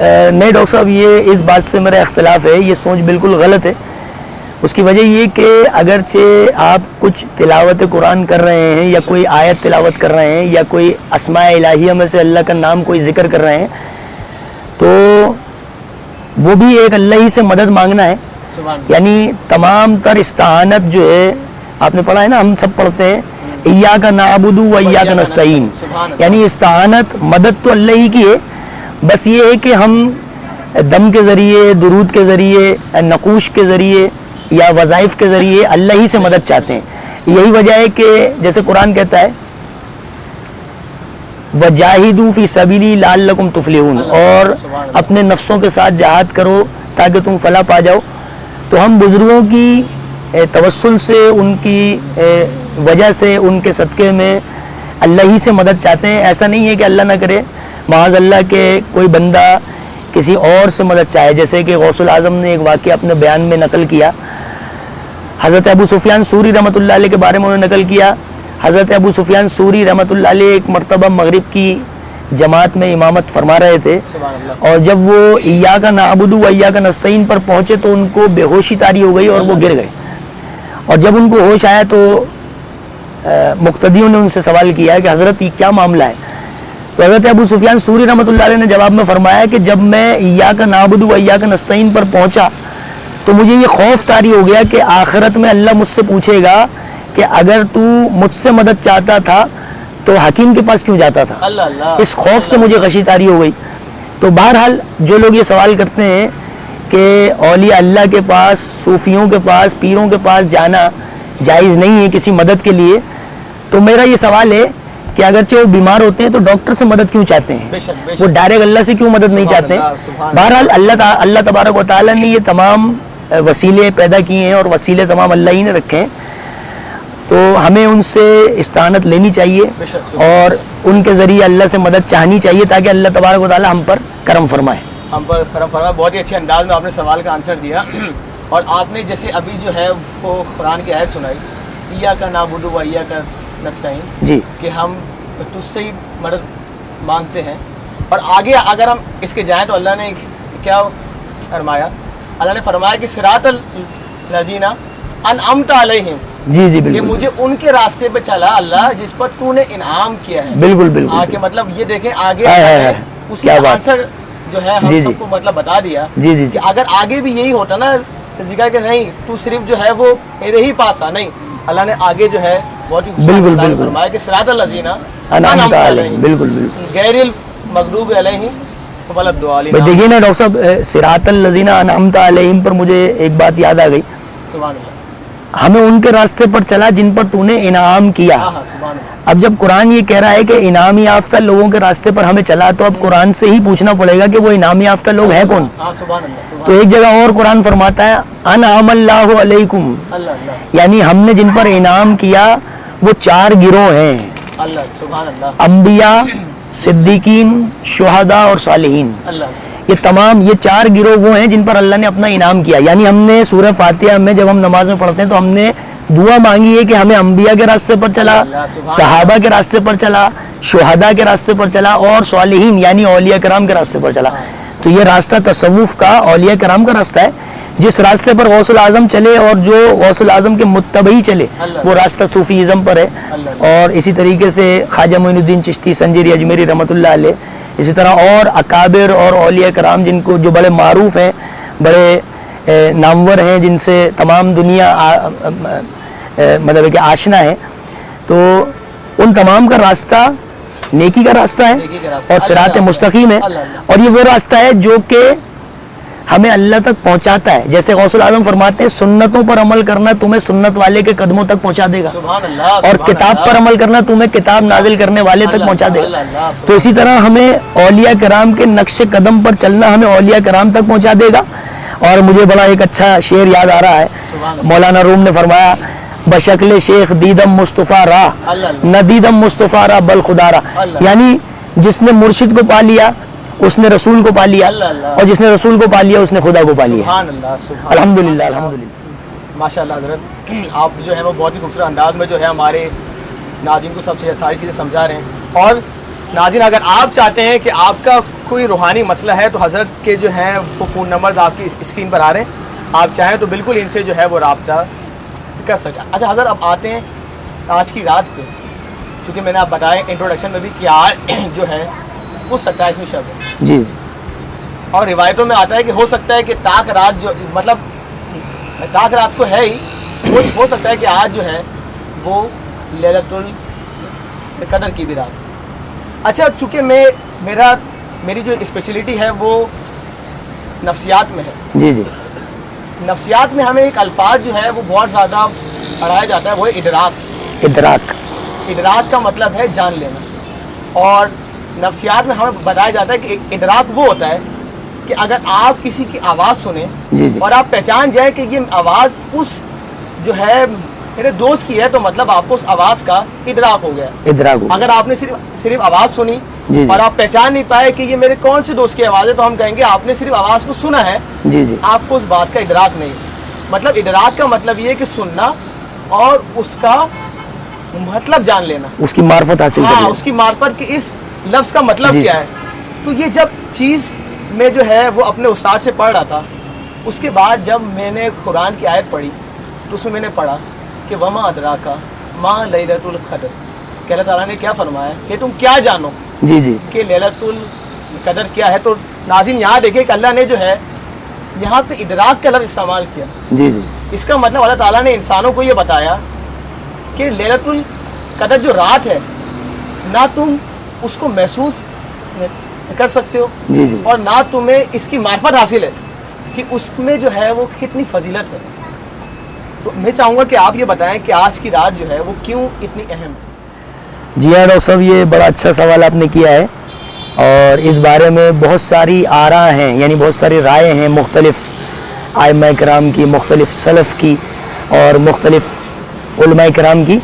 نہیں ڈاکٹر صاحب، یہ اس بات سے میرا اختلاف ہے، یہ سوچ بالکل غلط ہے. اس کی وجہ یہ کہ اگرچہ آپ کچھ تلاوت قرآن کر رہے ہیں یا کوئی آیت تلاوت کر رہے ہیں یا کوئی اسماء الہیہ میں سے اللہ کا نام کوئی ذکر کر رہے ہیں، تو وہ بھی ایک اللہ ہی سے مدد مانگنا ہے. یعنی تمام تر استعانت جو ہے، آپ نے پڑھا ہے نا، ہم سب پڑھتے ہیں ایاک نعبد و ایاک نستعین، یعنی استعانت مدد تو اللہ ہی کی ہے، بس یہ ہے کہ ہم دم کے ذریعے، درود کے ذریعے، نقوش کے ذریعے یا وظائف کے ذریعے اللہ ہی سے مدد چاہتے ہیں. یہی وجہ ہے کہ جیسے قرآن کہتا ہے وَجَاهِدُوا فِي سَبِيلِي لَعَلَّكُمْ تُفْلِحُونَ، اور اپنے نفسوں کے ساتھ جہاد کرو تاکہ تم فلاح پا جاؤ. تو ہم بزرگوں کی توسل سے، ان کی وجہ سے، ان کے صدقے میں اللہ ہی سے مدد چاہتے ہیں. ایسا نہیں ہے کہ اللہ نہ کرے، معاذ اللہ کہ کوئی بندہ کسی اور سے مدد چاہے. جیسے کہ غوث الاعظم نے ایک واقعہ اپنے بیان میں نقل کیا، حضرت ابو سفیان سوری رحمۃ اللہ علیہ کے بارے میں انہوں نے نقل کیا. حضرت ابو سفیان سوری رحمۃ اللہ علیہ ایک مرتبہ مغرب کی جماعت میں امامت فرما رہے تھے، اور جب وہ ایاک نعبد و ایاک نستعین پر پہنچے تو ان کو بے ہوشی طاری ہو گئی اور وہ گر گئے. اور جب ان کو ہوش آیا تو مقتدیوں نے ان سے سوال کیا کہ حضرت یہ کیا معاملہ ہے؟ تو حضرت ابو سفیان سوری رحمۃ اللہ علیہ نے جواب میں فرمایا کہ جب میں ایاک نعبد و ایاک نستعین پر پہنچا تو مجھے یہ خوف طاری ہو گیا کہ آخرت میں اللہ مجھ سے پوچھے گا کہ اگر تو مجھ سے مدد چاہتا تھا تو حکیم کے پاس کیوں جاتا تھا. اس خوف سے مجھے غشی طاری ہو گئی. تو بہرحال جو لوگ یہ سوال کرتے ہیں کہ اولیاء اللہ کے پاس، صوفیوں کے پاس، پیروں کے پاس جانا جائز نہیں ہے کسی مدد کے لیے، تو میرا یہ سوال ہے کہ اگرچہ وہ بیمار ہوتے ہیں تو ڈاکٹر سے مدد کیوں چاہتے ہیں؟ وہ ڈائریکٹ اللہ سے کیوں مدد نہیں چاہتے ہیں؟ بہرحال اللہ تبارک و تعالیٰ نے یہ تمام وسیلے پیدا کیے ہیں اور وسیلے تمام اللہ ہی نے رکھے ہیں، تو ہمیں ان سے استعانت لینی چاہیے اور ان کے ذریعے اللہ سے مدد چاہنی چاہیے تاکہ اللہ تبارک و تعالیٰ ہم پر کرم فرمائے. ہم پر کرم فرمائے. بہت ہی اچھے انداز میں آپ نے سوال کا آنسر دیا، اور آپ نے جیسے ابھی جو ہے وہ قرآن کی آیت سنائی ایاک نعبد و ایاک نستعین، جی، کہ ہم تجھ سے ہی مدد مانگتے ہیں. اور آگے اگر ہم اس کے جائیں تو اللہ نے کیا فرمایا؟ اللہ نے فرمایا کہ صراط الذین انعمت علیہم، جی جی کہ بالکل، مجھے ان کے راستے پہ چلا اللہ جس پر تو نے انعام کیا ہے. بالکل بالکل. آگے مطلب یہ دیکھیں آگے ہے اسی کیا بات. آنسر جو ہے ہم جی سب جی کو مطلب بتا دیا جی جی کہ اگر آگے بھی یہی ہوتا نا ذکر کہ نہیں تو صرف جو ہے وہ میرے ہی پاس آ، نہیں، اللہ نے آگے جو ہے بہت ہی بالکل بالکل فرمایا کہ صراط الذین انعمت علیہم، بالکل بالکل. غیر المغضوب علیہم ولا الضالین. بھائی دیکھیے نا ڈاکٹر صاحب، صراط الذین انعمت علیہم پر مجھے ایک بات یاد آ گئی. سبحان اللہ. ہمیں ان کے راستے پر چلا جن پر تو نے انعام کیا. سبحان اللہ. اب جب قرآن یہ کہہ رہا ہے کہ انعام یافتہ لوگوں کے راستے پر ہمیں چلا، تو اب قرآن سے ہی پوچھنا پڑے گا کہ وہ انعام یافتہ لوگ ہیں کون. سبحان اللہ. تو ایک جگہ اور قرآن فرماتا ہے انعم اللہ علیکم، اللہ اللہ یعنی ہم نے جن پر انعام کیا وہ 4 گروہ ہیں، اللہ. سبحان اللہ. انبیاء، صدیقین، شہداء اور صالحین. اللہ. یہ تمام یہ 4 گروہ وہ ہیں جن پر اللہ نے اپنا انعام کیا. یعنی ہم نے سورہ فاتحہ میں جب ہم نماز میں پڑھتے ہیں تو ہم نے دعا مانگی ہے کہ ہمیں انبیاء کے راستے پر چلا، صحابہ کے راستے پر چلا، شہداء کے راستے پر چلا اور صالحین یعنی اولیاء کرام کے راستے پر چلا. تو یہ راستہ تصوف کا، اولیاء کرام کا راستہ ہے. جس راستے پر غوث الاعظم چلے اور جو غوث الاعظم کے متبعی چلے وہ راستہ صوفیزم پر ہے. اور اسی طریقے سے خواجہ معین الدین چشتی سنجری اجمیری رحمۃ اللہ علیہ، اسی طرح اور اکابر اور اولیاء کرام جن کو جو بڑے معروف ہیں، بڑے نامور ہیں، جن سے تمام دنیا مطلب کہ آشنا ہے، تو ان تمام کا راستہ نیکی کا راستہ ہے اور صراط مستقیم ہے. اور یہ وہ راستہ ہے جو کہ ہمیں اللہ تک پہنچاتا ہے. جیسے غوث الاعظم فرماتے ہیں سنتوں پر عمل کرنا تمہیں سنت والے کے قدموں تک پہنچا دے گا، اور کتاب پر عمل کرنا تمہیں کتاب نازل کرنے والے تک پہنچا دے گا. تو اسی طرح ہمیں اولیاء کرام کے نقش قدم پر چلنا ہمیں اولیاء کرام تک پہنچا دے گا. اور مجھے بڑا ایک اچھا شعر یاد آ رہا ہے، مولانا روم نے فرمایا بشکل شیخ دیدم مصطفیٰ راہ نہ دیدم مصطفیٰ راہ بل خدا راہ. یعنی جس نے مرشد کو پا لیا اس نے رسول کو پا لیا، اور جس نے رسول کو پا لیا اس نے خدا کو پا لیا. الحمدللہ الحمدللہ. ماشاء اللہ حضرت، آپ جو ہے وہ بہت ہی خوبصورت انداز میں جو ہے ہمارے ناظرین کو سب سے ساری چیزیں سمجھا رہے ہیں. اور ناظرین اگر آپ چاہتے ہیں کہ آپ کا کوئی روحانی مسئلہ ہے تو حضرت کے جو ہیں وہ فون نمبرز آپ کی اسکرین پر آ رہے ہیں، آپ چاہیں تو بالکل ان سے جو ہے وہ رابطہ کر سکیں۔ اچھا حضرت اب آتے ہیں آج کی رات پہ، چونکہ میں نے آپ بتایا انٹروڈکشن میں بھی کہ آج جو ہے وہ 27ویں شب ہے جی اور روایتوں میں آتا ہے کہ ہو سکتا ہے کہ طاق رات جو مطلب طاق رات تو ہے ہی، وہ ہو سکتا ہے کہ آج جو ہے وہ لیلۃ القدر کی بھی رات۔ اچھا چونکہ میری جو اسپیشلٹی ہے وہ نفسیات میں ہے، جی جی نفسیات میں ہمیں ایک الفاظ جو ہے وہ بہت زیادہ پڑھایا جاتا ہے، وہ ہے ادراک۔ ادراک ادراک کا مطلب ہے جان لینا، اور نفسیات میں ہمیں بتایا جاتا ہے کہ ادراک وہ ہوتا ہے کہ اگر آپ کسی کی آواز سنیں جی جی اور آپ پہچان جائیں کہ یہ آواز اس جو ہے میرے دوست کی ہے، تو مطلب آپ کو اس آواز کا ادراک ہو گیا۔ ادراک ہو۔ اگر آپ نے صرف آواز سنی جی جی اور آپ پہچان نہیں پائے کہ یہ میرے کون سے دوست کی آواز ہے، تو ہم کہیں گے آپ نے صرف آواز کو سنا ہے، جی جی آپ کو اس بات کا ادراک نہیں۔ مطلب ادراک کا مطلب یہ ہے کہ سننا اور اس کا مطلب جان لینا، اس کی معرفت حاصل ہاں کرنا۔ اس کی معرفت کے اس لفظ کا مطلب جی کیا ہے۔ تو یہ جب چیز میں جو ہے وہ اپنے استاد سے پڑھ رہا تھا، اس کے بعد جب میں نے قرآن کی آیت پڑھی تو اس میں میں نے پڑھا کہ وما ادراکا ما لیلۃ القدر، کہ اللہ تعالیٰ نے کیا فرمایا کہ تم کیا جانو جی جی کہ لیلۃ القدر کیا ہے۔ تو ناظرین یہاں دیکھیں کہ اللہ نے جو ہے یہاں پہ ادراک کا لفظ استعمال کیا۔ جی جی اس کا مطلب اللہ تعالیٰ نے انسانوں کو یہ بتایا کہ لیلۃ القدر جو رات ہے نہ تم اس کو محسوس کر سکتے ہو جی جی اور نہ تمہیں اس کی معرفت حاصل ہے کہ اس میں جو ہے وہ کتنی فضیلت ہے۔ تو میں چاہوں گا کہ آپ یہ بتائیں کہ آج کی رات جو ہے وہ کیوں اتنی اہم ہے؟ جی ہاں ڈاکٹر صاحب، یہ بڑا اچھا سوال آپ نے کیا ہے، اور اس بارے میں بہت ساری آراء ہیں، یعنی بہت ساری رائے ہیں مختلف ائمہ کرام کی، مختلف سلف کی اور مختلف علماء کرام کی،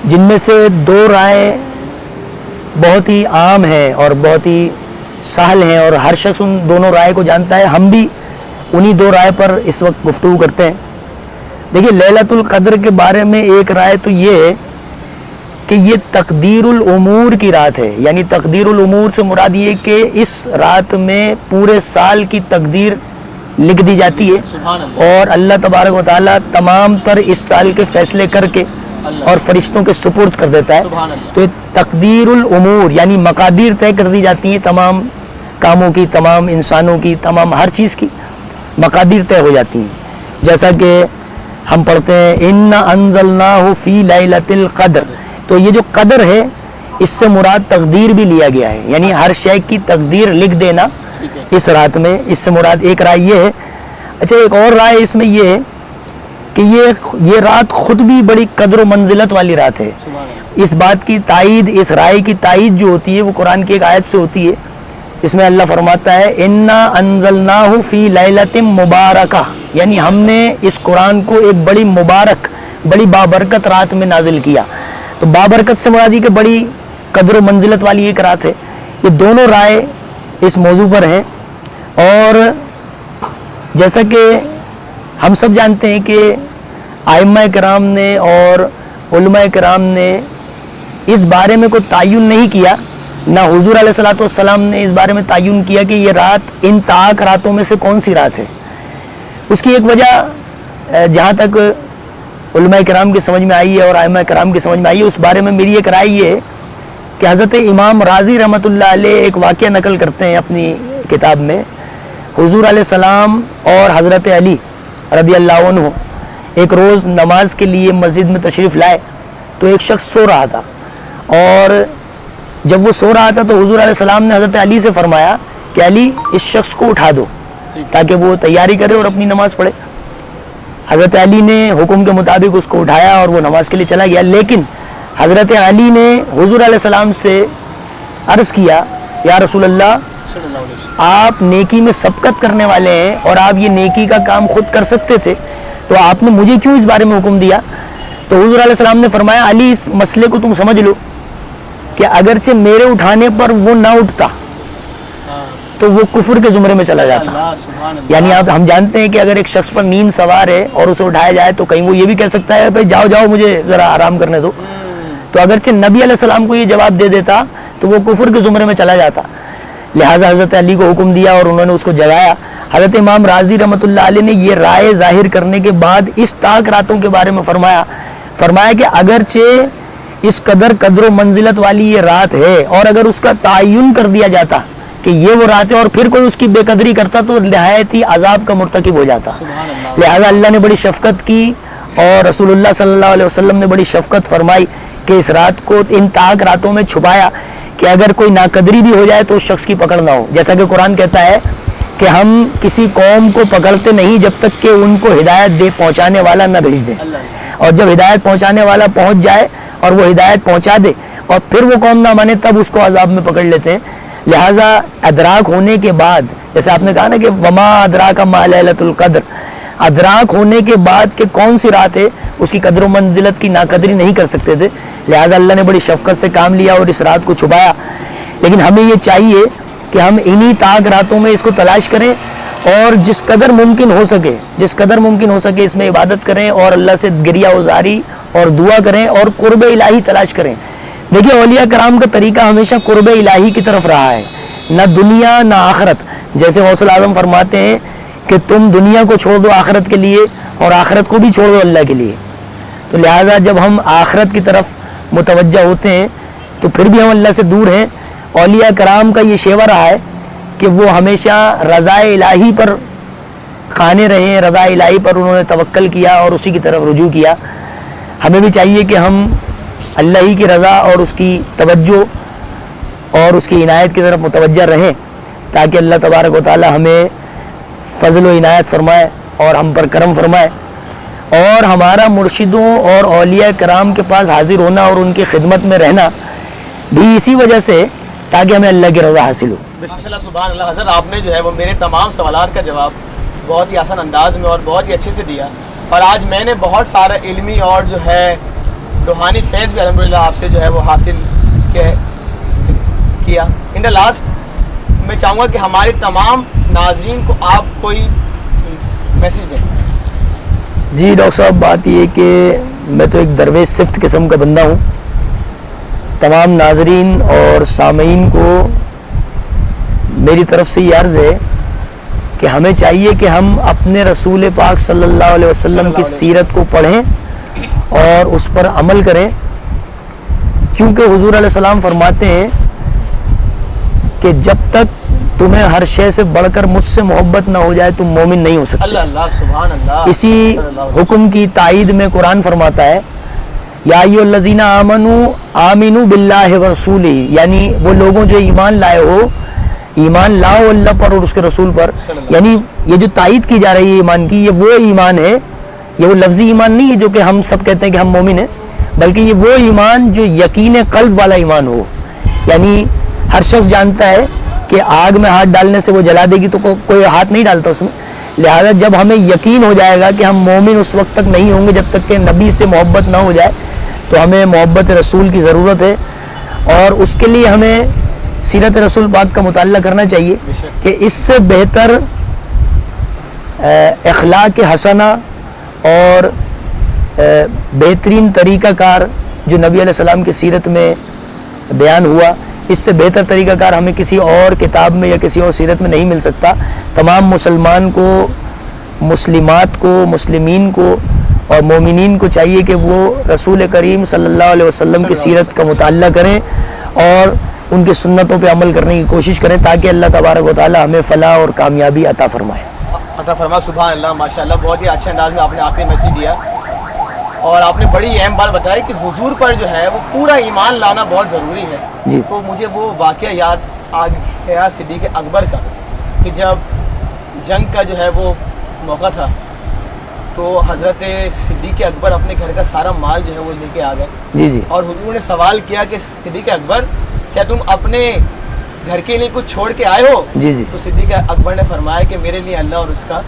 جن میں سے دو رائے بہت ہی عام ہیں اور بہت ہی سہل ہیں اور ہر شخص ان دونوں رائے کو جانتا ہے۔ ہم بھی انہی دو رائے پر اس وقت گفتگو کرتے ہیں۔ دیکھیے لیلۃ القدر کے بارے میں ایک رائے تو یہ ہے کہ یہ تقدیر الامور کی رات ہے، یعنی تقدیر الامور سے مراد یہ کہ اس رات میں پورے سال کی تقدیر لکھ دی جاتی ہے، سبحان اللہ، اور اللہ تبارک و تعالیٰ تمام تر اس سال کے فیصلے کر کے اور فرشتوں کے سپرد کر دیتا ہے۔ سبحان اللہ۔ تو یہ تقدیر الامور یعنی مقادیر طے کر دی جاتی ہیں، تمام کاموں کی، تمام انسانوں کی، تمام ہر چیز کی مقادیر طے ہو جاتی ہیں۔ جیسا کہ ہم پڑھتے ہیں اِنَّا أَنزَلْنَاهُ فِي لَيْلَةِ الْقَدْرِ، تو یہ جو قدر ہے اس سے مراد تقدیر بھی لیا گیا ہے، یعنی ہر شے کی تقدیر لکھ دینا اس رات میں، اس سے مراد ایک رائے یہ ہے۔ اچھا ایک اور رائے اس میں یہ ہے کہ یہ رات خود بھی بڑی قدر و منزلت والی رات ہے۔ اس بات کی تائید، اس رائے کی تائید جو ہوتی ہے وہ قرآن کی ایک آیت سے ہوتی ہے۔ اس میں اللہ فرماتا ہے اِنَّا أَنزَلْنَاهُ فِي لَيْلَةٍ مُبَارَكَةٍ، یعنی ہم نے اس قرآن کو ایک بڑی مبارک، بڑی بابرکت رات میں نازل کیا۔ تو بابرکت سے مراد یہ کہ بڑی قدر و منزلت والی ایک رات ہے۔ یہ دونوں رائے اس موضوع پر ہیں، اور جیسا کہ ہم سب جانتے ہیں کہ ائمہ کرام نے اور علماء کرام نے اس بارے میں کوئی تعین نہیں کیا، نہ حضور علیہ الصلوۃ والسلام نے اس بارے میں تعین کیا کہ یہ رات ان طاق راتوں میں سے کون سی رات ہے۔ اس کی ایک وجہ جہاں تک علماء کرام کی سمجھ میں آئی ہے اور ائمہ کرام کی سمجھ میں آئی ہے، اس بارے میں میری ایک رائے یہ ہے کہ حضرت امام رازی رحمۃ اللہ علیہ ایک واقعہ نقل کرتے ہیں اپنی کتاب میں۔ حضور علیہ السلام اور حضرت علی رضی اللہ عنہ ایک روز نماز کے لیے مسجد میں تشریف لائے، تو ایک شخص سو رہا تھا، اور جب وہ سو رہا تھا تو حضور علیہ السلام نے حضرت علی سے فرمایا کہ علی اس شخص کو اٹھا دو تاکہ وہ تیاری کرے اور اپنی نماز پڑھے۔ حضرت علی نے حکم کے مطابق اس کو اٹھایا اور وہ نماز کے لیے چلا گیا، لیکن حضرت علی نے حضور علیہ السلام سے عرض کیا یا رسول اللہ، آپ نیکی میں سبقت کرنے والے ہیں اور آپ یہ نیکی کا کام خود کر سکتے تھے، تو آپ نے مجھے کیوں اس بارے میں حکم دیا؟ تو حضور علیہ السلام نے فرمایا علی اس مسئلے کو تم سمجھ لو کہ اگرچہ میرے اٹھانے پر وہ نہ اٹھتا تو وہ کفر کے زمرے میں چلا جاتا۔ یعنی آپ ہم جانتے ہیں کہ اگر ایک شخص پر نیند سوار ہے اور اسے اٹھایا جائے تو کہیں وہ یہ بھی کہہ سکتا ہے بھائی جاؤ جاؤ مجھے ذرا آرام کرنے دو، تو اگرچہ نبی علیہ السلام کو یہ جواب دے دیتا تو وہ کفر کے زمرے میں چلا جاتا۔ لہٰذا حضرت علی کو حکم دیا اور انہوں نے اس کو جگایا. حضرت امام راضی رحمۃ اللہ علیہ نے یہ رائے ظاہر کرنے کے بعد اس طاق راتوں کے بارے میں فرمایا کہ اگرچہ اس قدر و منزلت والی یہ رات ہے اور اگر اس کا تعین کر دیا جاتا کہ یہ وہ رات ہے اور پھر کوئی اس کی بے قدری کرتا تو نہایت ہی عذاب کا مرتکب ہو جاتا. لہذا اللہ نے بڑی شفقت کی اور رسول اللہ صلی اللہ علیہ وسلم نے بڑی شفقت فرمائی کہ اس رات کو ان طاق راتوں میں چھپایا کہ اگر کوئی ناقدری بھی ہو جائے تو اس شخص کی پکڑ نہ ہو. جیسا کہ قرآن کہتا ہے کہ ہم کسی قوم کو پکڑتے نہیں جب تک کہ ان کو ہدایت پہنچانے والا نہ بھیج دیں, اور جب ہدایت پہنچانے والا پہنچ جائے اور وہ ہدایت پہنچا دے اور پھر وہ قوم نہ مانے تب اس کو عذاب میں پکڑ لیتے ہیں. لہٰذا ادراک ہونے کے بعد, جیسے آپ نے کہا نا کہ وما ادراک ما لیلۃ القدر, ادراک ہونے کے بعد کہ کون سی رات ہے اس کی قدر و منزلت کی ناقدری نہیں کر سکتے تھے. لہذا اللہ نے بڑی شفقت سے کام لیا اور اس رات کو چھپایا. لیکن ہمیں یہ چاہیے کہ ہم انہی طاق راتوں میں اس کو تلاش کریں اور جس قدر ممکن ہو سکے اس میں عبادت کریں اور اللہ سے گریہ وزاری اور دعا کریں اور قرب الہی تلاش کریں. دیکھیے اولیاء کرام کا طریقہ ہمیشہ قرب الہی کی طرف رہا ہے, نہ دنیا نہ آخرت. جیسے غوث الاعظم فرماتے ہیں کہ تم دنیا کو چھوڑ دو آخرت کے لیے اور آخرت کو بھی چھوڑ دو اللہ کے لیے. تو لہٰذا جب ہم آخرت کی طرف متوجہ ہوتے ہیں تو پھر بھی ہم اللہ سے دور ہیں. اولیاء کرام کا یہ شیوہ رہا ہے کہ وہ ہمیشہ رضا الہی پر کھانے رہے, رضا الہی پر انہوں نے توکل کیا اور اسی کی طرف رجوع کیا. ہمیں بھی چاہیے کہ ہم اللہ ہی کی رضا اور اس کی توجہ اور اس کی عنایت کی طرف متوجہ رہیں تاکہ اللہ تبارک و تعالی ہمیں فضل و عنایت فرمائے اور ہم پر کرم فرمائے. اور ہمارا مرشدوں اور اولیاء کرام کے پاس حاضر ہونا اور ان کی خدمت میں رہنا بھی اسی وجہ سے تاکہ ہمیں اللہ کی رضا حاصل ہو. ماشاءاللہ سبحان اللہ. حضرت آپ نے جو ہے وہ میرے تمام سوالات کا جواب بہت ہی آسان انداز میں اور بہت ہی اچھے سے دیا, اور آج میں نے بہت سارا علمی اور جو ہے روحانی فیض بھی الحمدللہ آپ سے جو ہے وہ حاصل کیا. ان دا لاسٹ میں چاہوں گا کہ ہمارے تمام ناظرین کو آپ کوئی میسیج دیں. جی ڈاکٹر صاحب, بات یہ کہ میں تو ایک درویش صفت قسم کا بندہ ہوں. تمام ناظرین اور سامعین کو میری طرف سے یہ عرض ہے کہ ہمیں چاہیے کہ ہم اپنے رسول پاک صلی اللہ علیہ وسلم کی سیرت کو پڑھیں اور اس پر عمل کریں, کیونکہ حضور علیہ السلام فرماتے ہیں کہ جب تک تمہیں ہر شے سے بڑھ کر مجھ سے محبت نہ ہو جائے تم مومن نہیں ہو سکتے. اللہ سبحان اللہ. اسی حکم کی تائید میں قرآن فرماتا ہے یا ایھا الذین آمنوا آمنوا باللہ ورسولہ, یعنی وہ لوگوں جو ایمان لائے ہو, ایمان لاؤ اللہ پر اور اس کے رسول پر. یعنی یہ جو تائید کی جا رہی ہے ایمان کی, یہ وہ ایمان ہے, یہ وہ لفظی ایمان نہیں ہے جو کہ ہم سب کہتے ہیں کہ ہم مومن ہیں, بلکہ یہ وہ ایمان جو یقین قلب والا ایمان ہو. یعنی ہر شخص جانتا ہے کہ آگ میں ہاتھ ڈالنے سے وہ جلا دے گی تو کوئی ہاتھ نہیں ڈالتا اس میں. لہذا جب ہمیں یقین ہو جائے گا کہ ہم مومن اس وقت تک نہیں ہوں گے جب تک کہ نبی سے محبت نہ ہو جائے, تو ہمیں محبت رسول کی ضرورت ہے, اور اس کے لیے ہمیں سیرت رسول پاک کا مطالعہ کرنا چاہیے کہ اس سے بہتر اخلاق حسنہ اور بہترین طریقہ کار جو نبی علیہ السلام کی سیرت میں بیان ہوا, اس سے بہتر طریقہ کار ہمیں کسی اور کتاب میں یا کسی اور سیرت میں نہیں مل سکتا. تمام مسلمان کو, مسلمات کو, مسلمین کو اور مومنین کو چاہیے کہ وہ رسول کریم صلی اللہ علیہ وسلم کی سیرت کا مطالعہ کریں اور ان کی سنتوں پہ عمل کرنے کی کوشش کریں تاکہ اللہ تبارک و تعالی ہمیں فلاح اور کامیابی عطا فرمائے. سبحان اللہ. ماشاءاللہ بہت ہی اچھے انداز میں آپ نے آخری میسیج دیا, اور آپ نے بڑی اہم بات بتائی کہ حضور پر جو ہے وہ پورا ایمان لانا بہت ضروری ہے. جی. تو مجھے وہ واقعہ یاد آ گیا صدیق اکبر کا کہ جب جنگ کا جو ہے وہ موقع تھا تو حضرت صدیق اکبر اپنے گھر کا سارا مال جو ہے وہ لے کے آ گئے. جی جی. اور حضور نے سوال کیا کہ صدیق اکبر کیا تم اپنے گھر کے لیے کچھ چھوڑ کے آئے ہو؟ جی جی. تو صدیق اکبر نے فرمایا کہ میرے لیے اللہ اور اس کا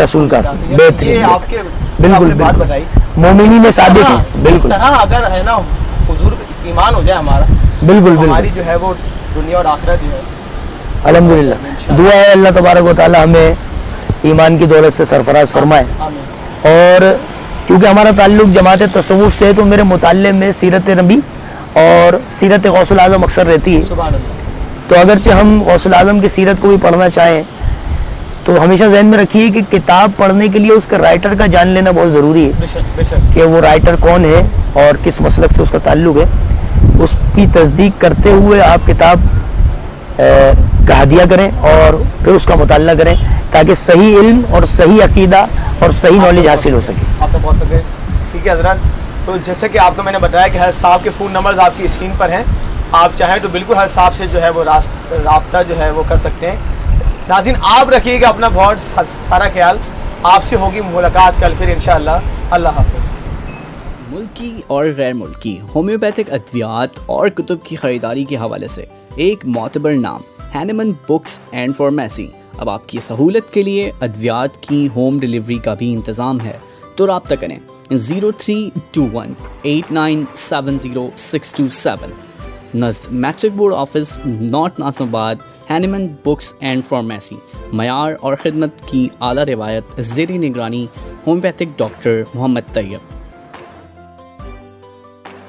رسول کا بہترین. آپ کے بالکل بات بتائی مومنین صادق ہیں. اس بالکل طرح اگر ہے نا حضور پہ ایمان ہو جائے ہمارا, بالکل ہماری جو ہے وہ دنیا اور آخرت جو ہے الحمدللہ. دعا ہے اللہ تبارک و تعالی ہمیں ایمان کی دولت سے سرفراز فرمائے. اور کیونکہ ہمارا تعلق جماعت تصوف سے ہے تو میرے مطالعے میں سیرت نبی اور سیرت غوث الاعظم اکثر رہتی ہے. سبحان اللہ. تو اگرچہ ہم غوث العظم کی سیرت کو بھی پڑھنا چاہیں تو ہمیشہ ذہن میں رکھیے کہ کتاب پڑھنے کے لیے اس کا رائٹر کا جان لینا بہت ضروری ہے کہ وہ رائٹر کون ہے اور کس مسلک سے اس کا تعلق ہے. اس کی تصدیق کرتے ہوئے آپ کتاب کا ہدیہ کریں اور پھر اس کا مطالعہ کریں تاکہ صحیح علم اور صحیح عقیدہ اور صحیح نالج حاصل ہو سکے. آپ تک پہنچ سکے. ٹھیک ہے حضرات, تو جیسے کہ آپ کو میں نے بتایا کہ حضرت صاحب کے فون نمبرز آپ کی اسکرین پر ہیں, آپ چاہیں تو بالکل حضرت صاحب سے جو ہے وہ رابطہ جو ہے وہ کر سکتے ہیں. ناظرین آپ رکھیے گا اپنا بہت سارا خیال, آپ سے ہوگی ملاقات کل پھر انشاءاللہ. اللہ حافظ. ملکی اور غیر ملکی ہومیوپیتھک ادویات اور کتب کی خریداری کے حوالے سے ایک معتبر نام ہینیمن بکس اینڈ فارمیسی. اب آپ کی سہولت کے لیے ادویات کی ہوم ڈلیوری کا بھی انتظام ہے, تو رابطہ کریں 0321897067 نزد میٹرک بورڈ آفس نارتھ ناظم آباد. ہینیمن بکس اینڈ فارمیسی معیار اور خدمت کی اعلیٰ روایت, زیر نگرانی ہومیوپیتھک ڈاکٹر محمد طیب.